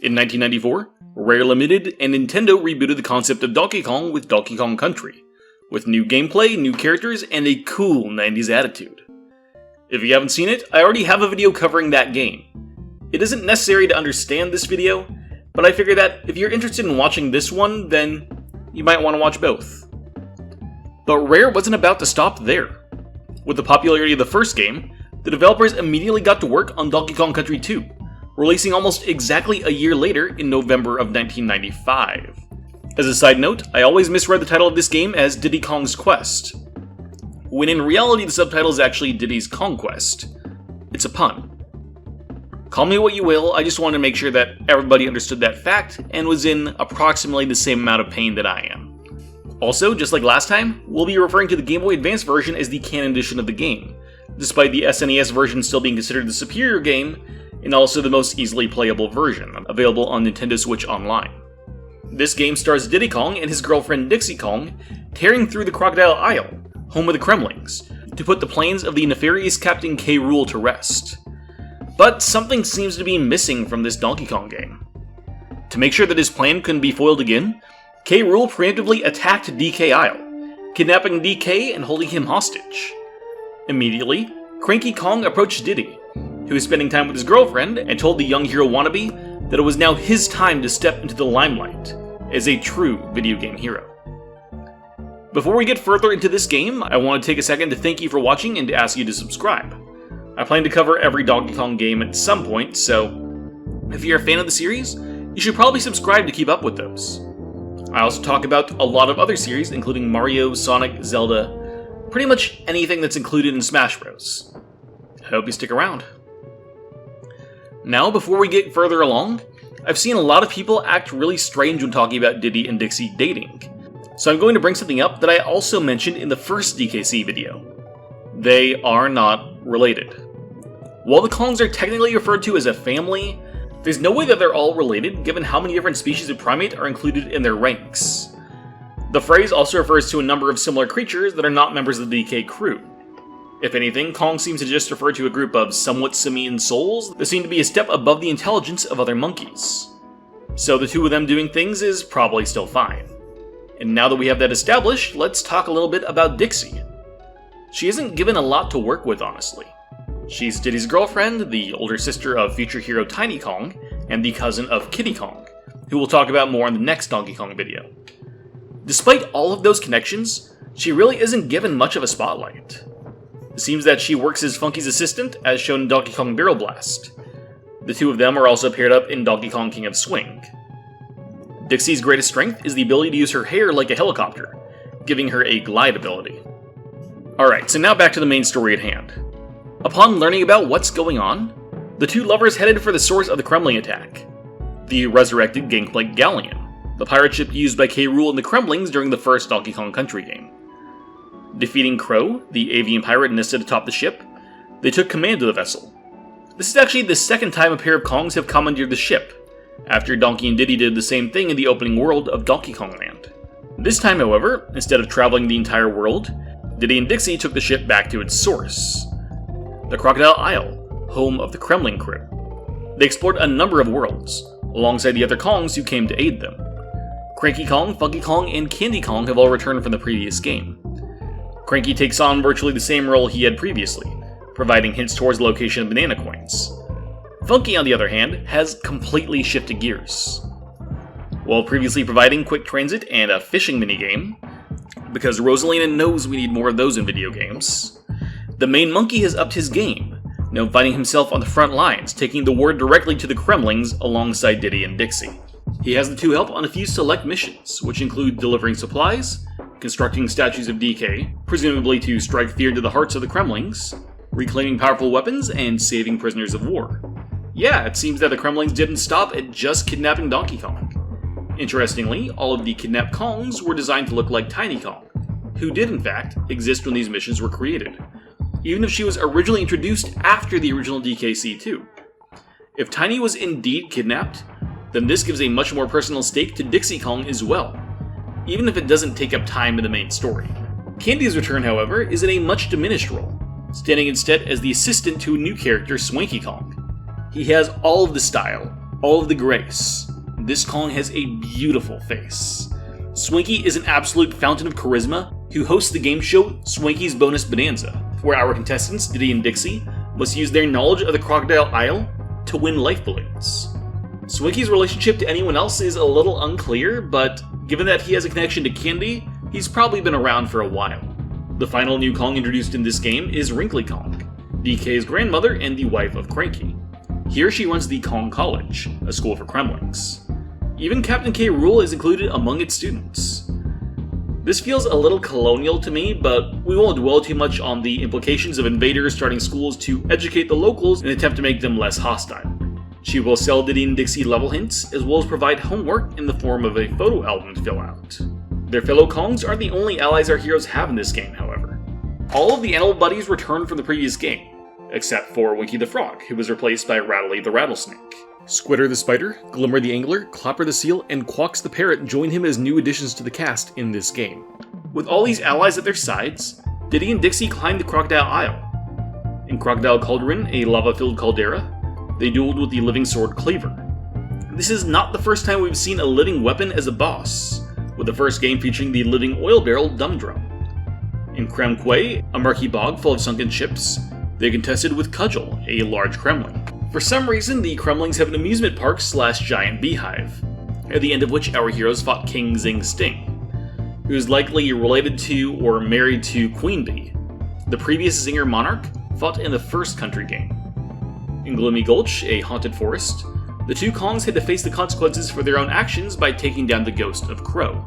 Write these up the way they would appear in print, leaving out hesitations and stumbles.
In 1994, Rare Limited and Nintendo rebooted the concept of Donkey Kong with Donkey Kong Country, with new gameplay, new characters, and a cool 90s attitude. If you haven't seen it, I already have a video covering that game. It isn't necessary to understand this video, but I figure that if you're interested in watching this one, then you might want to watch both. But Rare wasn't about to stop there. With the popularity of the first game, the developers immediately got to work on Donkey Kong Country 2, releasing almost exactly a year later in November of 1995. As a side note, I always misread the title of this game as Diddy Kong's Quest, when in reality the subtitle is actually Diddy's Conquest. It's a pun. Call me what you will, I just wanted to make sure that everybody understood that fact and was in approximately the same amount of pain that I am. Also, just like last time, we'll be referring to the Game Boy Advance version as the canon edition of the game, despite the SNES version still being considered the superior game, and also the most easily playable version, available on Nintendo Switch Online. This game stars Diddy Kong and his girlfriend Dixie Kong tearing through the Crocodile Isle, home of the Kremlings, to put the plans of the nefarious Kaptain K Rool to rest. But something seems to be missing from this Donkey Kong game. To make sure that his plan couldn't be foiled again, K Rool preemptively attacked DK Isle, kidnapping DK and holding him hostage. Immediately, Cranky Kong approached Diddy, who was spending time with his girlfriend, and told the young hero wannabe that it was now his time to step into the limelight as a true video game hero. Before we get further into this game, I want to take a second to thank you for watching and to ask you to subscribe. I plan to cover every Donkey Kong game at some point, so if you're a fan of the series, you should probably subscribe to keep up with those. I also talk about a lot of other series, including Mario, Sonic, Zelda, pretty much anything that's included in Smash Bros. I hope you stick around. Now, before we get further along, I've seen a lot of people act really strange when talking about Diddy and Dixie dating, so I'm going to bring something up that I also mentioned in the first DKC video. They are not related. While the Kongs are technically referred to as a family, there's no way that they're all related given how many different species of primate are included in their ranks. The phrase also refers to a number of similar creatures that are not members of the DK crew. If anything, Kong seems to just refer to a group of somewhat simian souls that seem to be a step above the intelligence of other monkeys. So the two of them doing things is probably still fine. And now that we have that established, let's talk a little bit about Dixie. She isn't given a lot to work with, honestly. She's Diddy's girlfriend, the older sister of future hero Tiny Kong, and the cousin of Kiddy Kong, who we'll talk about more in the next Donkey Kong video. Despite all of those connections, she really isn't given much of a spotlight. It seems that she works as Funky's assistant, as shown in Donkey Kong Barrel Blast. The two of them are also paired up in Donkey Kong King of Swing. Dixie's greatest strength is the ability to use her hair like a helicopter, giving her a glide ability. Alright, so now back to the main story at hand. Upon learning about what's going on, the two lovers headed for the source of the Kremling attack, the resurrected Gangplank Galleon, the pirate ship used by K. Rool and the Kremlings during the first Donkey Kong Country game. Defeating Crow, the avian pirate nested atop the ship, they took command of the vessel. This is actually the second time a pair of Kongs have commandeered the ship, after Donkey and Diddy did the same thing in the opening world of Donkey Kong Land. This time, however, instead of traveling the entire world, Diddy and Dixie took the ship back to its source, the Crocodile Isle, home of the Kremling crew. They explored a number of worlds, alongside the other Kongs who came to aid them. Cranky Kong, Funky Kong, and Candy Kong have all returned from the previous game. Cranky takes on virtually the same role he had previously, providing hints towards the location of banana coins. Funky, on the other hand, has completely shifted gears. While previously providing quick transit and a fishing minigame, because Rosalina knows we need more of those in video games, the main monkey has upped his game, now finding himself on the front lines, taking the word directly to the Kremlings alongside Diddy and Dixie. He has the two help on a few select missions, which include delivering supplies, constructing statues of DK, presumably to strike fear into the hearts of the Kremlings, reclaiming powerful weapons, and saving prisoners of war. Yeah, it seems that the Kremlings didn't stop at just kidnapping Donkey Kong. Interestingly, all of the kidnapped Kongs were designed to look like Tiny Kong, who did in fact exist when these missions were created, even if she was originally introduced after the original DKC too. If Tiny was indeed kidnapped, then this gives a much more personal stake to Dixie Kong as well, even if it doesn't take up time in the main story. Candy's return, however, is in a much diminished role, standing instead as the assistant to a new character, Swanky Kong. He has all of the style, all of the grace, this Kong has a beautiful face. Swinky is an absolute fountain of charisma who hosts the game show Swinky's Bonus Bonanza, where our contestants, Diddy and Dixie, must use their knowledge of the Crocodile Isle to win life balloons. Swinky's relationship to anyone else is a little unclear, but given that he has a connection to Candy, he's probably been around for a while. The final new Kong introduced in this game is Wrinkly Kong, DK's grandmother and the wife of Cranky. Here she runs the Kong College, a school for Kremlings. Even Kaptain K. Rool is included among its students. This feels a little colonial to me, but we won't dwell too much on the implications of invaders starting schools to educate the locals in an attempt to make them less hostile. She will sell Diddy and Dixie level hints, as well as provide homework in the form of a photo album to fill out. Their fellow Kongs are the only allies our heroes have in this game, however. All of the animal buddies return from the previous game, except for Winky the Frog, who was replaced by Rattly the Rattlesnake. Squitter the Spider, Glimmer the Angler, Clapper the Seal, and Quox the Parrot join him as new additions to the cast in this game. With all these allies at their sides, Diddy and Dixie climb the Crocodile Isle. In Crocodile Cauldron, a lava-filled caldera, they dueled with the living sword Cleaver. This is not the first time we've seen a living weapon as a boss, with the first game featuring the living oil barrel Dum-Drum. In Kremquay, a murky bog full of sunken ships, they contested with Cudgel, a large Kremling. For some reason, the Kremlings have an amusement park / giant beehive, at the end of which our heroes fought King Zing Sting, who is likely related to or married to Queen Bee. The previous Zinger monarch fought in the first country game. In Gloomy Gulch, a haunted forest, the two Kongs had to face the consequences for their own actions by taking down the ghost of Crow.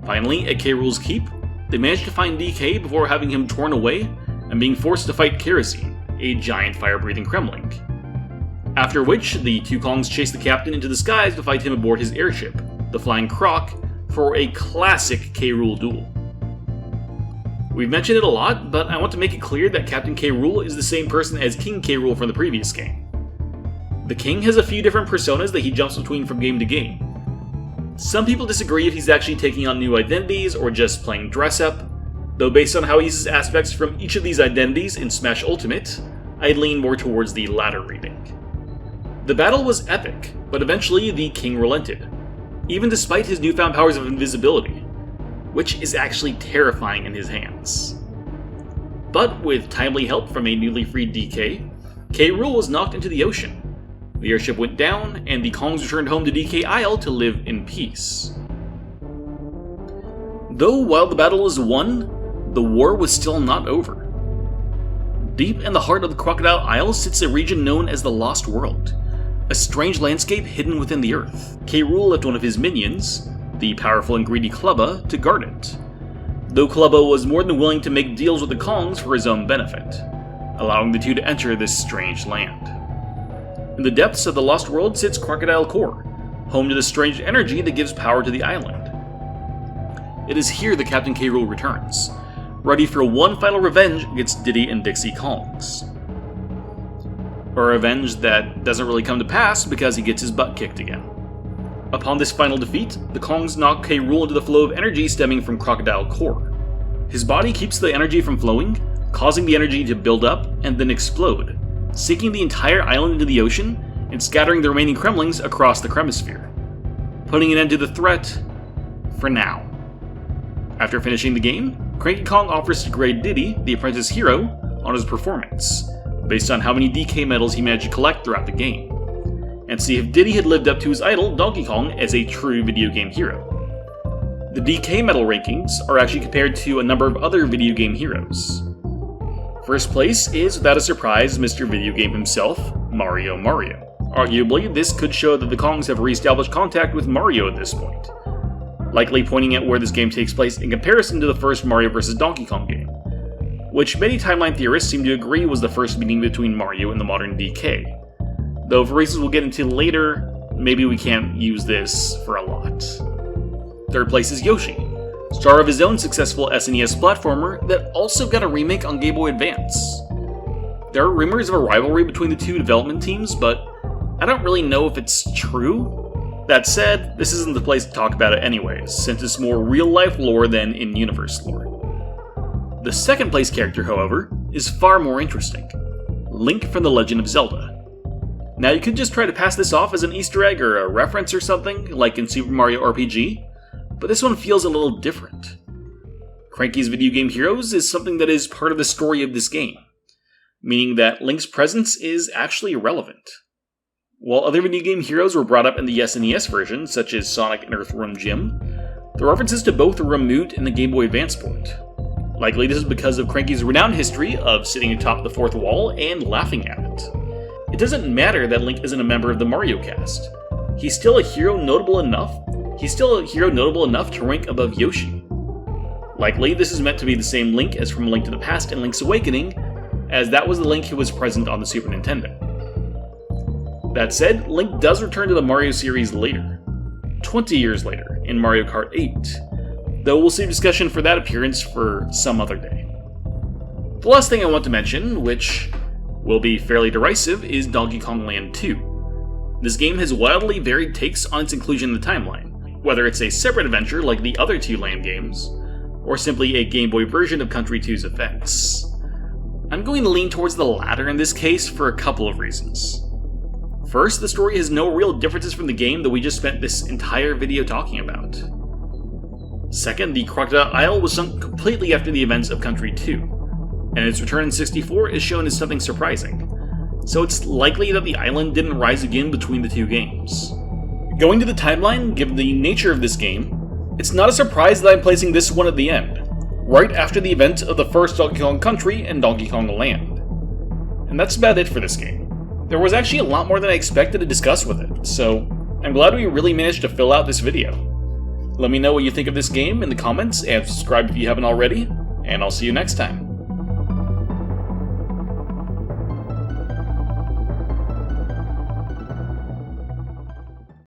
Finally, at K. Rool's Keep, they managed to find DK before having him torn away and being forced to fight Kerosene, a giant fire-breathing Kremling. After which, the two Kongs chased the captain into the skies to fight him aboard his airship, the Flying Croc, for a classic K. Rool duel. We've mentioned it a lot, but I want to make it clear that Kaptain K. Rool is the same person as King K. Rool from the previous game. The King has a few different personas that he jumps between from game to game. Some people disagree if he's actually taking on new identities or just playing dress-up, though based on how he uses aspects from each of these identities in Smash Ultimate, I'd lean more towards the latter reading. The battle was epic, but eventually the King relented, even despite his newfound powers of invisibility, which is actually terrifying in his hands. But with timely help from a newly freed DK, K. Rool was knocked into the ocean. The airship went down, and the Kongs returned home to DK Isle to live in peace. Though while the battle was won, the war was still not over. Deep in the heart of the Crocodile Isle sits a region known as the Lost World, a strange landscape hidden within the earth. K. Rool left one of his minions, the powerful and greedy Clubba, to guard it, though Clubba was more than willing to make deals with the Kongs for his own benefit, allowing the two to enter this strange land. In the depths of the Lost World sits Crocodile Core, home to the strange energy that gives power to the island. It is here that Kaptain K. Rool returns, ready for one final revenge against Diddy and Dixie Kongs. A revenge that doesn't really come to pass because he gets his butt kicked again. Upon this final defeat, the Kongs knock K. Rool into the flow of energy stemming from Crocodile Core. His body keeps the energy from flowing, causing the energy to build up and then explode, sinking the entire island into the ocean and scattering the remaining Kremlings across the Kremisphere, putting an end to the threat for now. After finishing the game, Cranky Kong offers to grade Diddy, the apprentice hero, on his performance, based on how many DK medals he managed to collect throughout the game, and see if Diddy had lived up to his idol, Donkey Kong, as a true video game hero. The DK medal rankings are actually compared to a number of other video game heroes. First place is, without a surprise, Mr. Video Game himself, Mario. Arguably, this could show that the Kongs have re-established contact with Mario at this point, likely pointing at where this game takes place in comparison to the first Mario vs. Donkey Kong game, which many timeline theorists seem to agree was the first meeting between Mario and the modern DK. Though for reasons we'll get into later, maybe we can't use this for a lot. Third place is Yoshi, star of his own successful SNES platformer that also got a remake on Game Boy Advance. There are rumors of a rivalry between the two development teams, but I don't really know if it's true. That said, this isn't the place to talk about it anyways, since it's more real-life lore than in-universe lore. The second place character, however, is far more interesting. Link from The Legend of Zelda. Now you could just try to pass this off as an Easter egg or a reference or something, like in Super Mario RPG, but this one feels a little different. Cranky's video game heroes is something that is part of the story of this game, meaning that Link's presence is actually irrelevant. While other video game heroes were brought up in the SNES version, such as Sonic and Earthworm Jim, the references to both were removed in the Game Boy Advance port. Likely this is because of Cranky's renowned history of sitting atop the fourth wall and laughing at it. It doesn't matter that Link isn't a member of the Mario cast. He's still a hero notable enough to rank above Yoshi. Likely this is meant to be the same Link as from A Link to the Past and Link's Awakening, as that was the Link who was present on the Super Nintendo. That said, Link does return to the Mario series later, 20 years later, in Mario Kart 8, though we'll save discussion for that appearance for some other day. The last thing I want to mention, which will be fairly derisive, is Donkey Kong Land 2. This game has wildly varied takes on its inclusion in the timeline, whether it's a separate adventure like the other two Land games, or simply a Game Boy version of Country 2's effects. I'm going to lean towards the latter in this case for a couple of reasons. First, the story has no real differences from the game that we just spent this entire video talking about. Second, the Crocodile Isle was sunk completely after the events of Country 2, and its return in 64 is shown as something surprising, so it's likely that the island didn't rise again between the two games. Going to the timeline, given the nature of this game, it's not a surprise that I'm placing this one at the end, right after the event of the first Donkey Kong Country and Donkey Kong Land. And that's about it for this game. There was actually a lot more than I expected to discuss with it, so I'm glad we really managed to fill out this video. Let me know what you think of this game in the comments, and subscribe if you haven't already, and I'll see you next time.